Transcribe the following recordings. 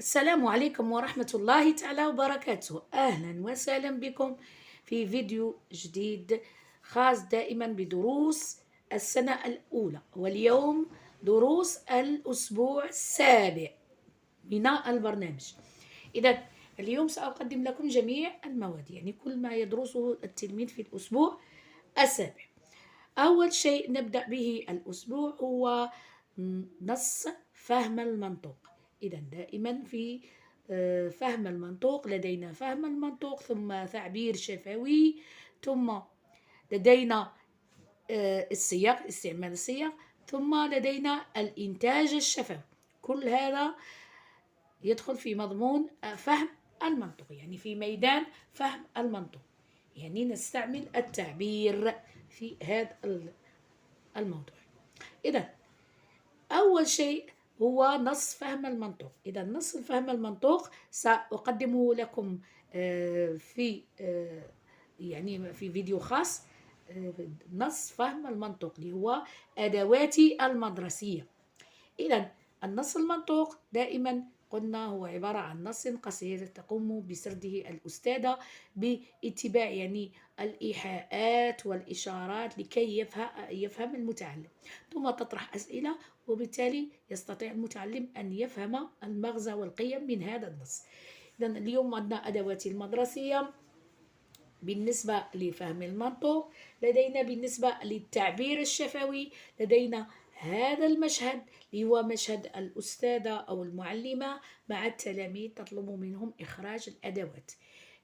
السلام عليكم ورحمة الله تعالى وبركاته. أهلا وسهلا بكم في فيديو جديد خاص دائما بدروس السنة الأولى، واليوم دروس الأسبوع السابع من البرنامج. إذا اليوم سأقدم لكم جميع المواد، يعني كل ما يدرسه التلميذ في الأسبوع السابع. أول شيء نبدأ به الأسبوع هو نص فهم المنطوق. إذا دائما في فهم المنطوق لدينا فهم المنطوق، ثم تعبير شفوي، ثم لدينا السياق، استعمال السياق، ثم لدينا الإنتاج الشفوي. كل هذا يدخل في مضمون فهم المنطق، يعني في ميدان فهم المنطق، يعني نستعمل التعبير في هذا الموضوع. إذا أول شيء هو نص فهم المنطوق. إذا نص فهم المنطوق سأقدمه لكم في يعني في فيديو خاص. نص فهم المنطوق اللي هو أدواتي المدرسية. إذا النص المنطوق دائما قلنا هو عبارة عن نص قصير تقوم بسرده الأستاذة باتباع يعني الإيحاءات والإشارات لكي يفهم المتعلم، ثم تطرح أسئلة، وبالتالي يستطيع المتعلم أن يفهم المغزى والقيم من هذا النص. إذا اليوم عندنا أدوات المدرسية بالنسبة لفهم المنطوق، لدينا بالنسبة للتعبير الشفوي، لدينا هذا المشهد اللي هو مشهد الأستاذة أو المعلمة مع التلاميذ تطلب منهم إخراج الأدوات.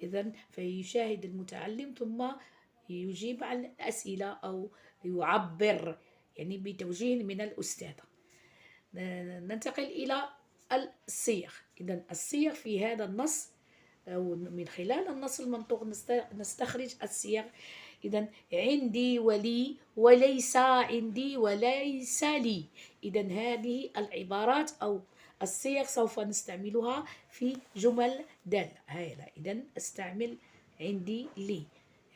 إذن فيشاهد المتعلم ثم يجيب عن الأسئلة أو يعبر يعني بتوجيه من الأستاذة. ننتقل إلى الصيغ. إذن الصيغ في هذا النص أو من خلال النص المنطوق نستخرج الصيغ. إذا عندي ولي، وليس عندي، وليس لي. إذا هذه العبارات أو الصيغ سوف نستعملها في جمل دالة. هذا إذا استعمل عندي، لي،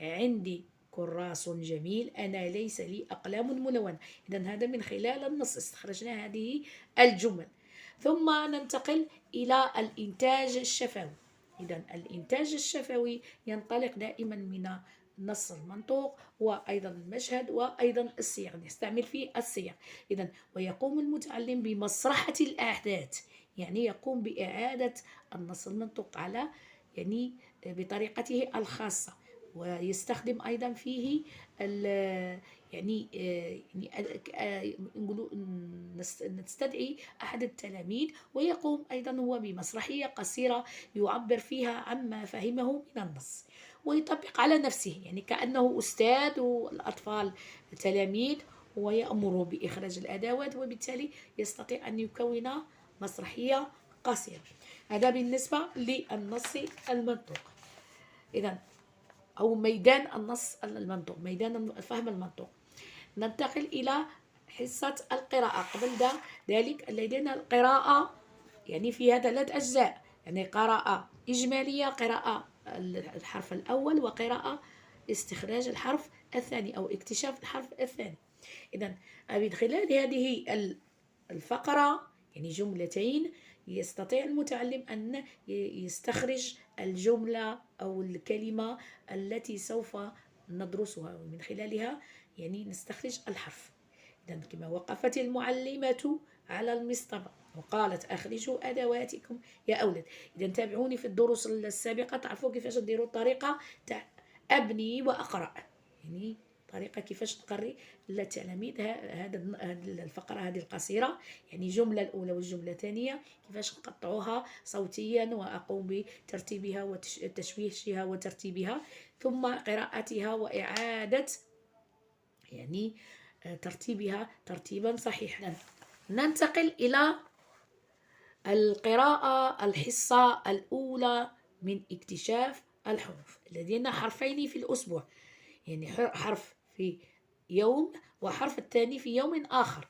عندي كراس جميل، أنا ليس لي أقلام ملونة. إذا هذا من خلال النص استخرجنا هذه الجمل. ثم ننتقل إلى الإنتاج الشفوي. إذا الإنتاج الشفوي ينطلق دائما من نص المنطوق وأيضا المشهد وأيضا الصيغ، نستعمل فيه الصيغ. إذا ويقوم المتعلم بمسرحة الأحداث، يعني يقوم بإعادة النص المنطوق على يعني بطريقته الخاصة، ويستخدم أيضا فيه يعني نقولوا نستدعي أحد التلاميذ، ويقوم أيضا هو بمسرحية قصيرة يعبر فيها عما فهمه من النص، ويطبق على نفسه يعني كأنه أستاذ والأطفال تلاميذ، ويأمر بإخراج الأدوات، وبالتالي يستطيع أن يكون مسرحية قصيرة. هذا بالنسبة للنص المنطوق. إذا أو ميدان النص المنطوق، ميدان فهم المنطوق. ننتقل إلى حصة القراءة. قبل ذلك لدينا القراءة يعني فيها 3 أجزاء، يعني قراءة إجمالية، قراءة الحرف الأول، وقراءة استخراج الحرف الثاني أو اكتشاف الحرف الثاني. إذا من خلال هذه الفقرة يعني جملتين يستطيع المتعلم أن يستخرج الجملة أو الكلمة التي سوف ندرسها، ومن خلالها يعني نستخرج الحرف. إذا كما وقفت المعلمة على المصطبة وقالت أخرجوا أدواتكم يا أولاد. إذا تابعوني في الدروس السابقة تعرفوا كيفاش ديروا الطريقة تاع أبني وأقرأ، يعني طريقة كيفاش نقري للتلاميذ هذا الفقرة هذه القصيرة، يعني الجملة الأولى والجملة الثانية كيفاش نقطعوها صوتيا، وأقوم بترتيبها وتشويشها وترتيبها، ثم قراءتها وإعادة يعني ترتيبها ترتيبا صحيحا. ننتقل إلى القراءة الحصة الأولى من اكتشاف الحروف. لدينا حرفين في الأسبوع، يعني حرف في يوم وحرف الثاني في يوم آخر.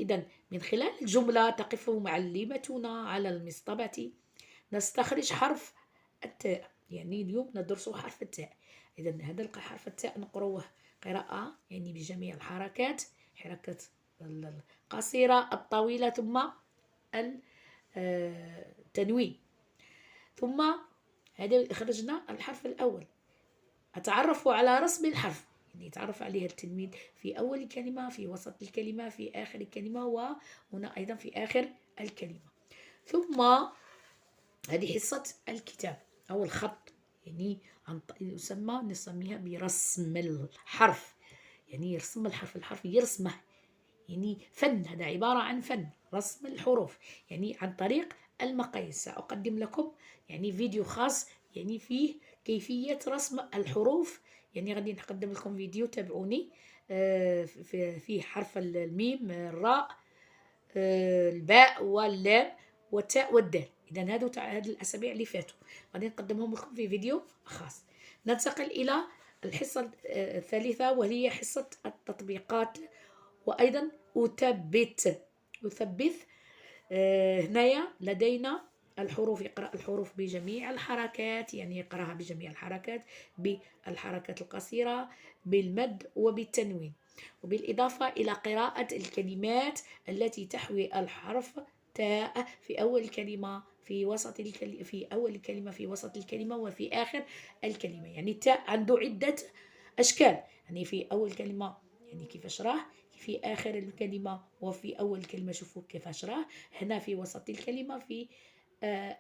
إذا من خلال الجملة تقف معلمتنا على المصطبة نستخرج حرف التاء، يعني اليوم ندرس حرف التاء. إذا هذا حرف التاء نقروه قراءة يعني بجميع الحركات، حركة القصيرة، الطويلة، ثم تنوين. ثم هذا خرجنا الحرف الأول. أتعرف على رسم الحرف، يعني يتعرف عليها التلميذ في أول الكلمة، في وسط الكلمة، في آخر الكلمة، وهنا أيضا في آخر الكلمة. ثم هذه حصة الكتاب أو الخط، يعني نسميها برسم الحرف، يعني يرسم الحرف يرسمه، يعني فن، هذا عبارة عن فن رسم الحروف، يعني عن طريق المقاييس. سأقدم لكم يعني فيديو خاص يعني فيه كيفية رسم الحروف، يعني غادي نقدم لكم فيديو، تابعوني. في حرف الميم، الراء، الباء واللام والتاء والدال. إذا هذه الأسابيع اللي فاتوا غادي نقدمهم لكم في فيديو خاص. ننتقل إلى الحصة الثالثة، وهي حصة التطبيقات. وأيضا أثبت هنايا لدينا الحروف. يقرأ الحروف بجميع الحركات، يعني يقرأها بجميع الحركات، بالحركات القصيرة، بالمد وبالتنوين، وبالإضافة إلى قراءة الكلمات التي تحوي الحرف تاء في أول الكلمة، في وسط الكلمة، في أول الكلمة، في وسط الكلمة، وفي آخر الكلمة. يعني التاء عنده عدة أشكال، يعني في أول كلمة يعني كيفاش راه، في آخر الكلمة وفي أول الكلمة شوفوا كيفاش راه، هنا في وسط الكلمة، في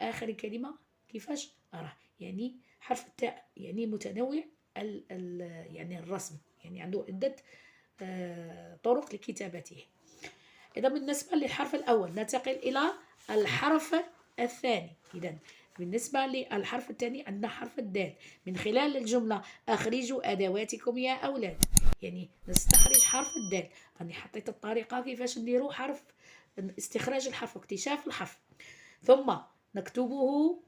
آخر الكلمة كيفاش راه. يعني حرف التاء يعني متنوع يعني الرسم، يعني عنده عدة طرق لكتابته. إذا بالنسبة للحرف الأول ننتقل إلى الحرف الثاني. إذا بالنسبة للحرف الثاني عندنا حرف الدال. من خلال الجملة أخرجوا أدواتكم يا أولاد، يعني نستخرج حرف الدال. أنا حطيت الطريقة كيفاش نديروا حرف استخراج الحرف واكتشاف الحرف، ثم نكتبه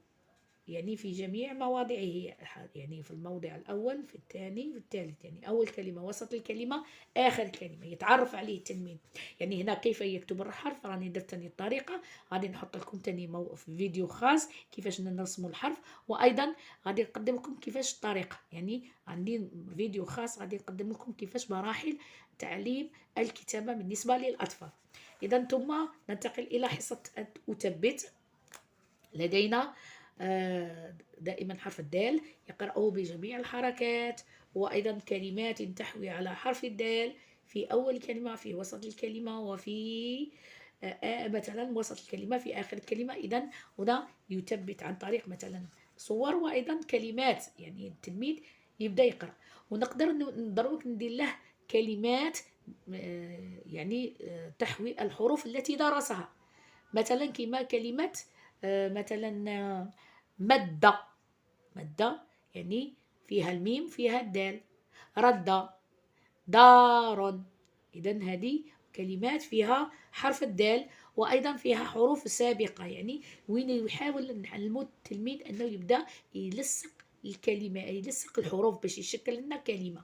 يعني في جميع مواضعه، يعني في الموضع الأول، في الثاني، في الثالث، يعني أول كلمة، وسط الكلمة، آخر كلمة، يتعرف عليه التنوين. يعني هنا كيف يكتب الحرف راني درت تاني الطريقة، غادي نحط لكم تاني في فيديو خاص كيفاش نرسموا الحرف، وأيضا غادي نقدم لكم كيفاش الطريقة، يعني عندي فيديو خاص غادي نقدم لكم كيفاش مراحل تعليم الكتابة بالنسبة للأطفال. إذا ثم ننتقل إلى حصة أثبت. لدينا دائما حرف الدال، يقرأه بجميع الحركات، وأيضا كلمات تحوي على حرف الدال في أول كلمة، في وسط الكلمة، وفي مثلا وسط الكلمة، في آخر الكلمة. إذا هنا يثبت عن طريق مثلا صور وأيضا كلمات، يعني التلميذ يبدأ يقرأ، ونقدر نضرب ندير له كلمات يعني تحوي الحروف التي درسها، مثلا كما كلمة مثلا مادة، مادة يعني فيها الميم فيها الدال. رد، دار. إذا هذه كلمات فيها حرف الدال، وأيضا فيها حروف سابقة، يعني وين يحاول نعلمو التلميذ أنه يبدأ يلصق الكلمة، يلصق الحروف باش يشكل لنا كلمة.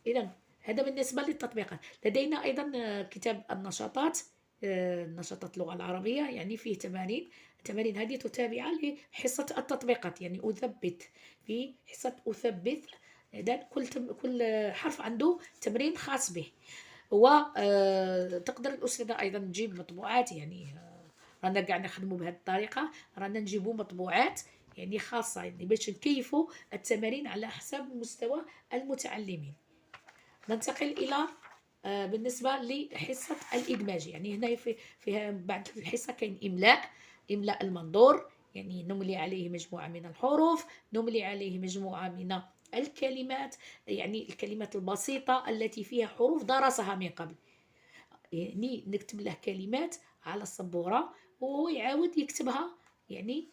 إذا هذا بالنسبة للتطبيقات. لدينا أيضا كتاب النشاطات، نشاطات اللغة العربية، يعني فيه تمارين. التمارين هذه تتابعة لحصة التطبيقات، يعني أثبت، في حصة أثبت. إذا كل حرف عنده تمرين خاص به. وتقدر الأستاذة أيضا تجيب مطبوعات، يعني رانا قاعد نخدموا بهذه الطريقة، رانا نجيبوا مطبوعات يعني خاصة، يعني باش نكيفوا التمارين على حسب مستوى المتعلمين. ننتقل إلى بالنسبة لحصة الإدماج. يعني هنا فيها بعد الحصة كاين إملاء المنظور، يعني نملي عليه مجموعة من الحروف، نملي عليه مجموعة من الكلمات، يعني الكلمات البسيطة التي فيها حروف درسها من قبل، يعني نكتب له كلمات على السبورة وهو يعاود يكتبها، يعني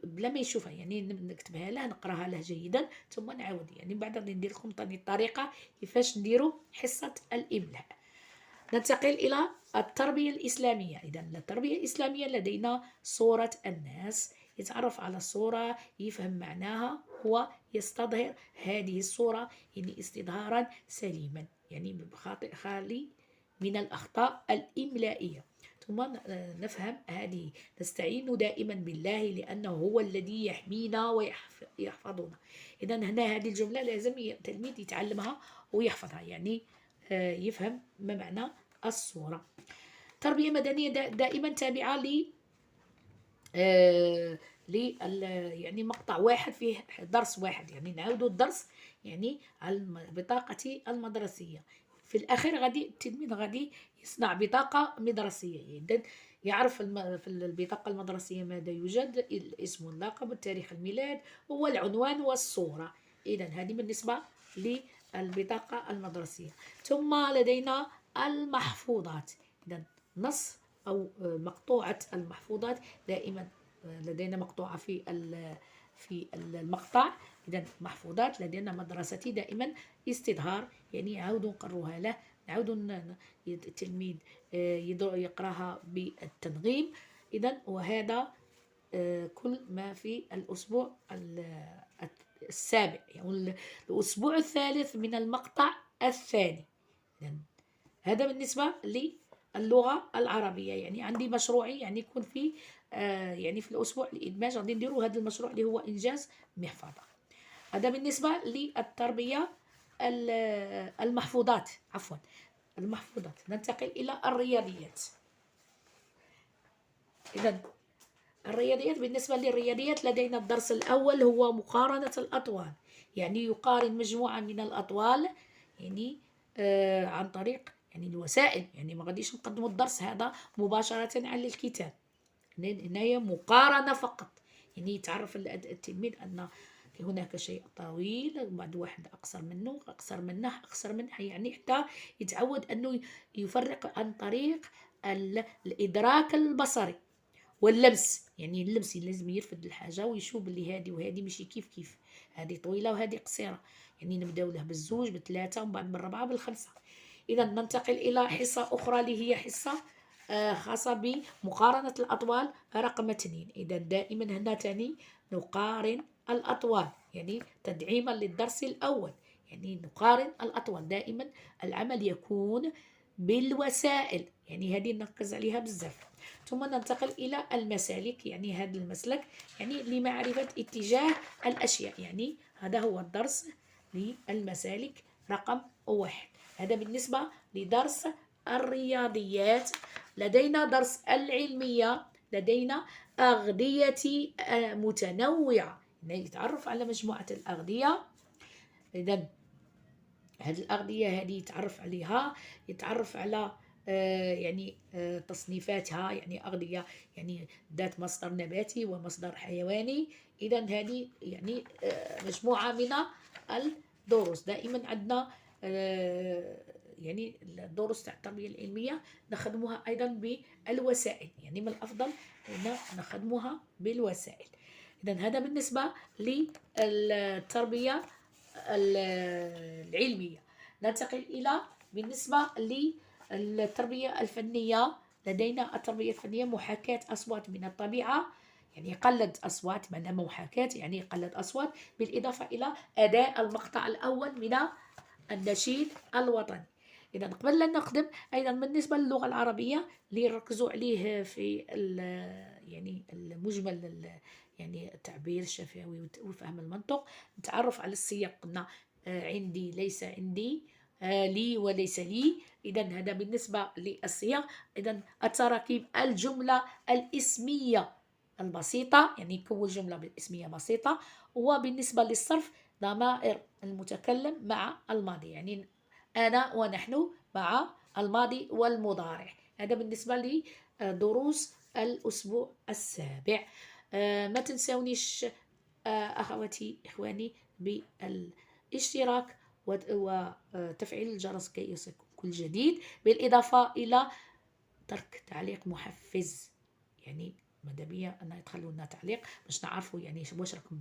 بلا ما يشوفها، يعني نكتبها له نقراها له جيدا ثم نعاود. يعني بعد ندير لكم ثاني الطريقة كيفاش نديروا حصة الإملاء. ننتقل إلى التربية الإسلامية. إذا التربية الإسلامية لدينا صورة الناس، يتعرف على الصورة، يفهم معناها، ويستظهر هذه الصورة يعني استظهارا سليما، يعني خالي من الأخطاء الإملائية. ثم نفهم هذه، نستعين دائما بالله لأنه هو الذي يحمينا ويحفظنا. إذا هنا هذه الجملة لازم التلميذ يتعلمها ويحفظها، يعني يفهم ما معنى الصورة. تربية مدنية دائما تابعة آه يعني مقطع واحد فيه درس واحد، يعني نعاودوا الدرس يعني على البطاقة المدرسية. في الأخير غادي التلميذ غادي يصنع بطاقة مدرسية، إذن يعرف في البطاقة المدرسية ماذا يوجد: الاسم واللقب وتاريخ الميلاد والعنوان والصورة. إذا هذه بالنسبة للبطاقة المدرسية. ثم لدينا المحفوظات. إذا نص أو مقطوعة المحفوظات دائما لدينا مقطوعة في المقطع. إذا محفوظات لدينا مدرستي دائما استظهار، يعني يعاودوا نقروها له، نعاودوا التلميذ يقراها بالتنغيم. إذا وهذا كل ما في الأسبوع السابع، يعني الأسبوع الثالث من المقطع الثاني. إذا هذا بالنسبة للغة العربية. يعني عندي مشروعي يعني يكون في يعني في الأسبوع الإدماج غادي نديروا هذا المشروع اللي هو إنجاز محفظة. هذا بالنسبة للتربية المحفوظات، عفوا المحفوظات. ننتقل إلى الرياضيات. إذا الرياضيات، بالنسبة للرياضيات لدينا الدرس الأول هو مقارنة الأطوال، يعني يقارن مجموعة من الأطوال يعني عن طريق يعني الوسائل، يعني ما غاديش نقدموا الدرس هذا مباشرة على الكتاب، هنايا مقارنة فقط. يعني يتعرف التلميذ أن هناك شيء طويل وبعد واحد أقصر منه، أقصر منه، أقصر منه، يعني حتى يتعود أنه يفرق عن طريق الإدراك البصري واللمس. يعني اللمس لازم يرفد الحاجة ويشوف اللي هذه وهذه ماشي كيف هذه طويلة وهذه قصيرة، يعني نبداو له بالزوج بالثلاثة ومن بعد بالربعة بالخمسة. إذا ننتقل إلى حصة أخرى اللي هي حصة خاصة بمقارنة الأطوال رقم 2. إذا دائما هنا تاني نقارن الأطوال، يعني تدعيما للدرس الأول، يعني نقارن الأطوال دائما. العمل يكون بالوسائل، يعني هذه نركز عليها بزاف. ثم ننتقل إلى المسالك، يعني هذا المسلك يعني لمعرفة اتجاه الأشياء، يعني هذا هو الدرس للمسالك رقم 1. هذا بالنسبة لدرس الرياضيات. لدينا درس العلمية، لدينا أغذية متنوعة، يعني يتعرف على مجموعة الأغذية. إذا هذه الأغذية هذه يتعرف عليها، يتعرف على يعني تصنيفاتها، يعني أغذية يعني ذات مصدر نباتي ومصدر حيواني. إذا هذه يعني مجموعة من الدروس. دائما عندنا يعني الدروس تاع التربية العلمية نخدموها أيضا بالوسائل، يعني من الأفضل أن نخدموها بالوسائل. إذا هذا بالنسبة للتربية العلمية. ننتقل إلى بالنسبة للتربية الفنية. لدينا التربية الفنية محاكاة أصوات من الطبيعة، يعني يقلد أصوات، معنى محاكاة يعني يقلد أصوات، بالإضافة إلى أداء المقطع الأول من النشيد الوطني. إذا قبل لا نقدم أيضا بالنسبة للغة العربية اللي يركزوا عليه في يعني المجمل، يعني التعبير الشفوي وفهم المنطق. نتعرف على السياق، قلنا عندي ليس عندي، لي وليس لي. إذا هذا بالنسبة للسياق. إذا التراكيب الجملة الاسمية البسيطة، يعني يكون جملة بالاسمية بسيطة. وبالنسبة للصرف ضمائر المتكلم مع الماضي، يعني أنا ونحن مع الماضي والمضارع. هذا بالنسبة لدروس الأسبوع السابع. ما تنسونيش أخواتي إخواني بالاشتراك وتفعيل الجرس كي يصلكم كل جديد، بالإضافة إلى ترك تعليق محفز، يعني ماذا بيا أن يدخلوا لنا تعليق باش نعرفوا يعني واش راكم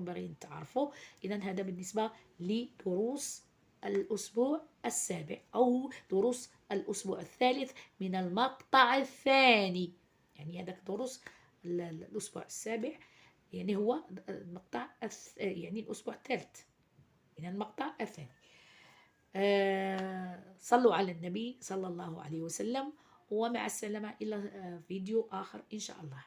باغيين تعرفوا. إذا هذا بالنسبة لدروس الأسبوع السابع أو دروس الأسبوع الثالث من المقطع الثاني. يعني هذاك دروس الأسبوع السابع يعني هو المقطع يعني الأسبوع الثالث من المقطع الثاني. صلوا على النبي صلى الله عليه وسلم، ومع السلامة إلى فيديو آخر إن شاء الله.